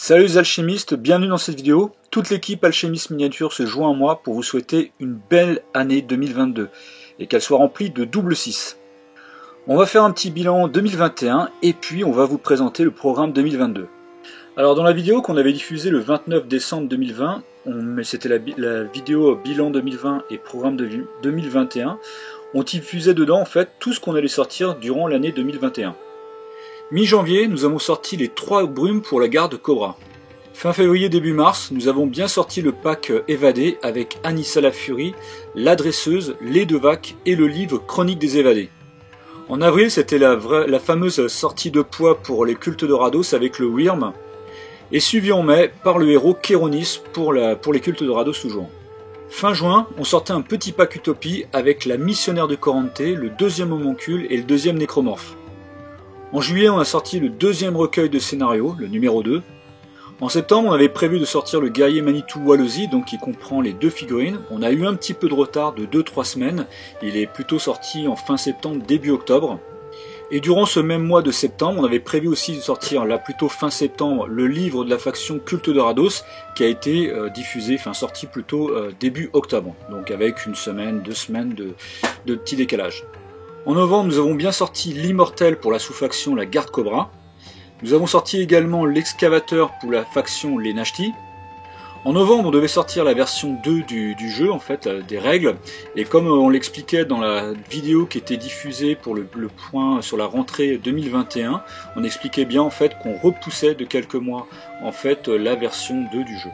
Salut les alchimistes, bienvenue dans cette vidéo. Toute l'équipe Alchimiste Miniature se joint à moi pour vous souhaiter une belle année 2022 et qu'elle soit remplie de double 6. On va faire un petit bilan 2021 et puis on va vous présenter le programme 2022. Alors dans la vidéo qu'on avait diffusée le 29 décembre 2020, c'était la vidéo bilan 2020 et programme 2021, on diffusait dedans en fait tout ce qu'on allait sortir durant l'année 2021. Mi-janvier, nous avons sorti les 3 brumes pour la garde Cobra. Fin février, début mars, nous avons bien sorti le pack Évadé avec Anissa la Furie, la Dresseuse, les Devacs et le livre Chronique des Évadés. En avril, c'était la fameuse sortie de poids pour les cultes de Rados avec le Wyrm, et suivi en mai par le héros Kéronis pour les cultes de Rados toujours. Fin juin, on sortait un petit pack Utopie avec la missionnaire de Corante, le deuxième homoncule et le deuxième nécromorphe. En juillet, on a sorti le deuxième recueil de scénario, le numéro 2. En septembre, on avait prévu de sortir le guerrier Manitou Walosi, donc qui comprend les 2 figurines. On a eu un petit peu de retard de 2-3 semaines. Il est plutôt sorti en fin septembre, début octobre. Et durant ce même mois de septembre, on avait prévu aussi de sortir, là plutôt fin septembre, le livre de la faction Culte de Rados, qui a été sorti plutôt début octobre. Donc avec une semaine, 2 semaines de petit décalage. En novembre, nous avons bien sorti l'Immortel pour la sous-faction la Garde Cobra. Nous avons sorti également l'Excavateur pour la faction les Nashti. En novembre, on devait sortir la version 2 du jeu, en fait, des règles. Et comme on l'expliquait dans la vidéo qui était diffusée pour le point sur la rentrée 2021, on expliquait bien en fait qu'on repoussait de quelques mois en fait la version 2 du jeu.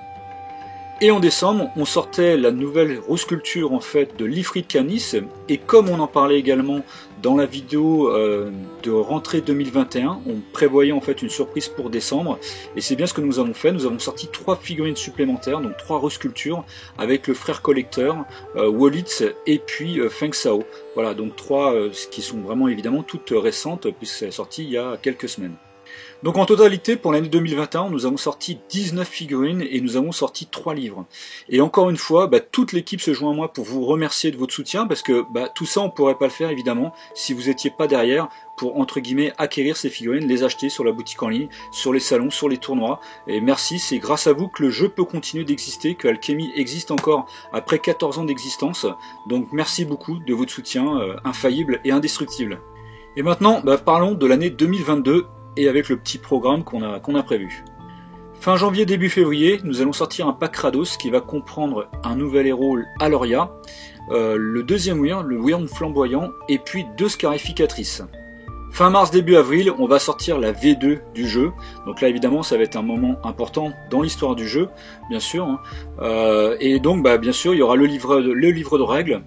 Et en décembre, on sortait la nouvelle resculpture en fait de l'Ifrit Canis, et comme on en parlait également dans la vidéo de rentrée 2021, on prévoyait en fait une surprise pour décembre, et c'est bien ce que nous avons fait. Nous avons sorti 3 figurines supplémentaires, donc 3 resculptures, avec le frère collecteur, Wolitz et puis Feng Sao. Voilà, donc 3 qui sont vraiment évidemment toutes récentes, puisque c'est sorti il y a quelques semaines. Donc en totalité, pour l'année 2021, nous avons sorti 19 figurines et nous avons sorti 3 livres. Et encore une fois, toute l'équipe se joint à moi pour vous remercier de votre soutien, parce que tout ça, on ne pourrait pas le faire évidemment si vous n'étiez pas derrière pour, entre guillemets, acquérir ces figurines, les acheter sur la boutique en ligne, sur les salons, sur les tournois. Et merci, c'est grâce à vous que le jeu peut continuer d'exister, que Alchemy existe encore après 14 ans d'existence. Donc merci beaucoup de votre soutien infaillible et indestructible. Et maintenant, parlons de l'année 2022, et avec le petit programme qu'on a prévu. Fin janvier, début février, nous allons sortir un pack Rados qui va comprendre un nouvel héros Aloria, le deuxième Wyrm, le Wyrm flamboyant, et puis 2 scarificatrices. Fin mars, début avril, on va sortir la V2 du jeu. Donc là évidemment ça va être un moment important dans l'histoire du jeu, bien sûr. Et donc bien sûr il y aura le livre de règles.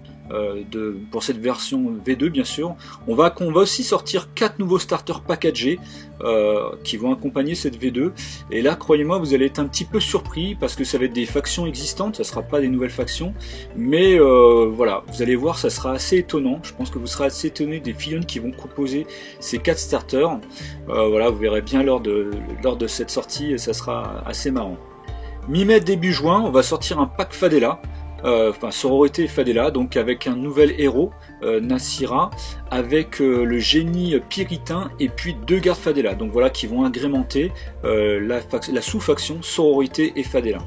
Pour cette version V2 bien sûr. On va aussi sortir 4 nouveaux starters packagés qui vont accompagner cette V2, et là croyez-moi vous allez être un petit peu surpris parce que ça va être des factions existantes, ça sera pas des nouvelles factions, mais voilà, vous allez voir, ça sera assez étonnant. Je pense que vous serez assez étonné des figurines qui vont composer ces 4 starters. Voilà, vous verrez bien lors de cette sortie, et ça sera assez marrant. Mi-mai, début juin, on va sortir un pack Fadela. Sororité Fadela, donc avec un nouvel héros, Nasira, avec le génie Piritain et puis 2 gardes Fadela, donc voilà, qui vont agrémenter la sous-faction Sororité et Fadela.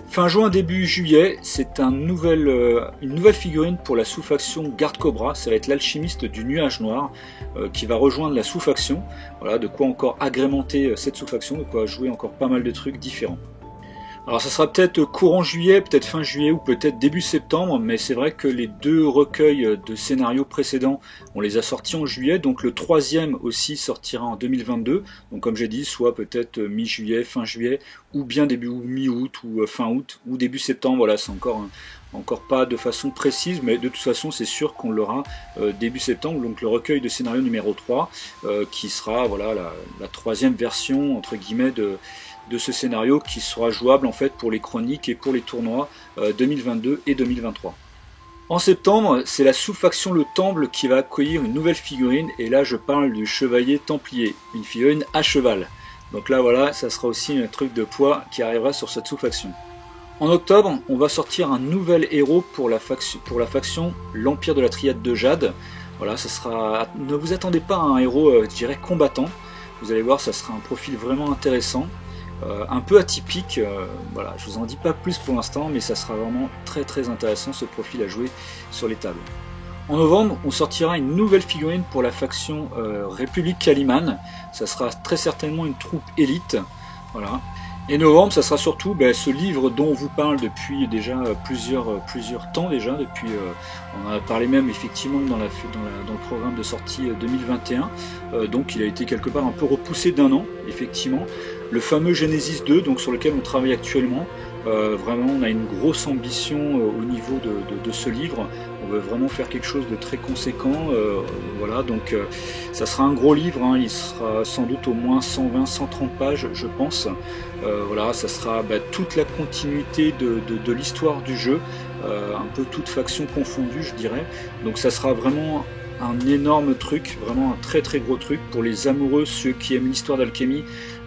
Fin juin, début juillet, c'est une nouvelle figurine pour la sous-faction Garde Cobra. Ça va être l'alchimiste du nuage noir qui va rejoindre la sous-faction. Voilà, de quoi encore agrémenter cette sous-faction, de quoi jouer encore pas mal de trucs différents. Alors ça sera peut-être courant juillet, peut-être fin juillet ou peut-être début septembre, mais c'est vrai que les 2 recueils de scénarios précédents, on les a sortis en juillet, donc le 3e aussi sortira en 2022, donc comme j'ai dit, soit peut-être mi-juillet, fin juillet, ou bien début ou mi-août, ou fin août, ou début septembre, voilà, c'est encore pas de façon précise, mais de toute façon c'est sûr qu'on l'aura début septembre, donc le recueil de scénario numéro 3, qui sera voilà la 3e version, entre guillemets, de ce scénario qui sera jouable en fait pour les chroniques et pour les tournois 2022 et 2023. En septembre, c'est la sous-faction Le Temple qui va accueillir une nouvelle figurine, et là je parle du Chevalier Templier, une figurine à cheval. Donc là voilà, ça sera aussi un truc de poids qui arrivera sur cette sous-faction. En octobre, on va sortir un nouvel héros pour la faction l'Empire de la Triade de Jade. Voilà, ça sera. Ne vous attendez pas à un héros, je dirais, combattant. Vous allez voir, ça sera un profil vraiment intéressant. un peu atypique. Voilà, je vous en dis pas plus pour l'instant, mais ça sera vraiment très très intéressant ce profil à jouer sur les tables. En novembre, on sortira une nouvelle figurine pour la faction République Caliman. Ça sera très certainement une troupe élite. Voilà. Et novembre, ça sera surtout ce livre dont on vous parle depuis déjà plusieurs temps déjà. Depuis, on en a parlé même effectivement dans le programme de sortie 2021. Donc il a été quelque part un peu repoussé d'1 an, effectivement. Le fameux Genesis 2, donc sur lequel on travaille actuellement. Vraiment, on a une grosse ambition au niveau de ce livre. On veut vraiment faire quelque chose de très conséquent. Voilà, donc ça sera un gros livre. Hein. Il sera sans doute au moins 120-130 pages, je pense. Voilà, ça sera toute la continuité de l'histoire du jeu, un peu toute faction confondue, je dirais. Donc ça sera vraiment un énorme truc, vraiment un très très gros truc pour les amoureux, ceux qui aiment l'histoire d'Alchemy.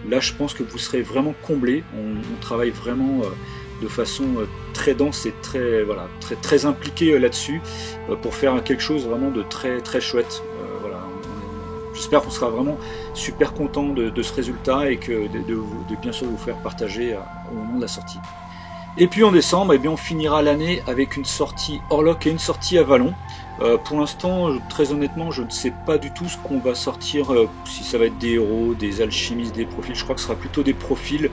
Là, je pense que vous serez vraiment comblés. On travaille vraiment de façon très dense et très impliqué là-dessus pour faire quelque chose vraiment de très très chouette. Voilà. J'espère qu'on sera vraiment super content de ce résultat et que de bien sûr vous faire partager au moment de la sortie. Et puis en décembre, on finira l'année avec une sortie Orlok et une sortie Avalon. Pour l'instant, très honnêtement, je ne sais pas du tout ce qu'on va sortir, si ça va être des héros, des alchimistes, des profils. Je crois que ce sera plutôt des profils.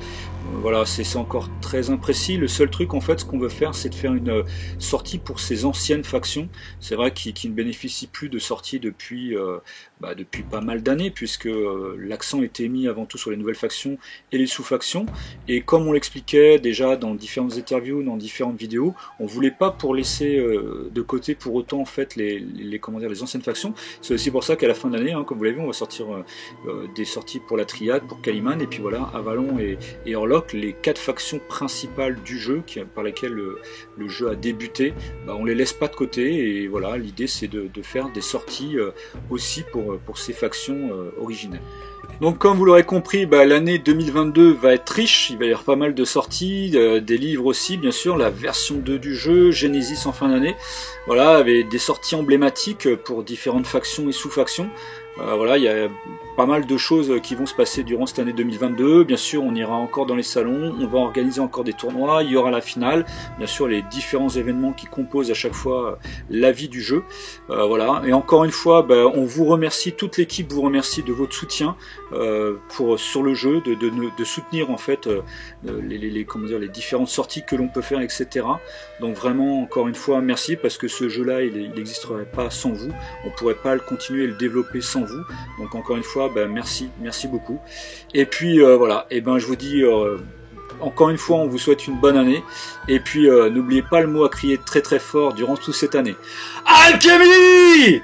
Voilà, c'est encore très imprécis. Le seul truc, en fait, ce qu'on veut faire, c'est de faire une sortie pour ces anciennes factions. C'est vrai qu'ils ne bénéficient plus de sortie depuis pas mal d'années, puisque l'accent était mis avant tout sur les nouvelles factions et les sous-factions. Et comme on l'expliquait déjà dans différentes interviews, dans différentes vidéos, on voulait pas pour laisser de côté pour autant en fait les anciennes factions. C'est aussi pour ça qu'à la fin de l'année, hein, comme vous l'avez vu, on va sortir des sorties pour la Triade, pour Caliman, et puis voilà, Avalon et Orlok, les 4 factions principales du jeu par lesquelles le jeu a débuté. On les laisse pas de côté, et voilà, l'idée c'est de faire des sorties aussi pour ces factions originelles. Donc comme vous l'aurez compris, l'année 2022 va être riche, il va y avoir pas mal de sorties, des livres aussi bien sûr, la version 2 du jeu, Genesis en fin d'année, voilà, avec des sorties emblématiques pour différentes factions et sous-factions. Voilà, il y a pas mal de choses qui vont se passer durant cette année 2022. Bien sûr, on ira encore dans les salons, on va organiser encore des tournois, il y aura la finale, bien sûr les différents événements qui composent à chaque fois la vie du jeu. Voilà, et encore une fois, on vous remercie, toute l'équipe vous remercie de votre soutien sur le jeu, de soutenir en fait les différentes sorties que l'on peut faire, etc. Donc vraiment, encore une fois, merci, parce que ce jeu-là, il n'existerait pas sans vous, on pourrait pas le continuer et le développer sans vous. Donc encore une fois, merci beaucoup. Et puis voilà, et je vous dis encore une fois, on vous souhaite une bonne année. Et puis n'oubliez pas le mot à crier très très fort durant toute cette année. Alchemy!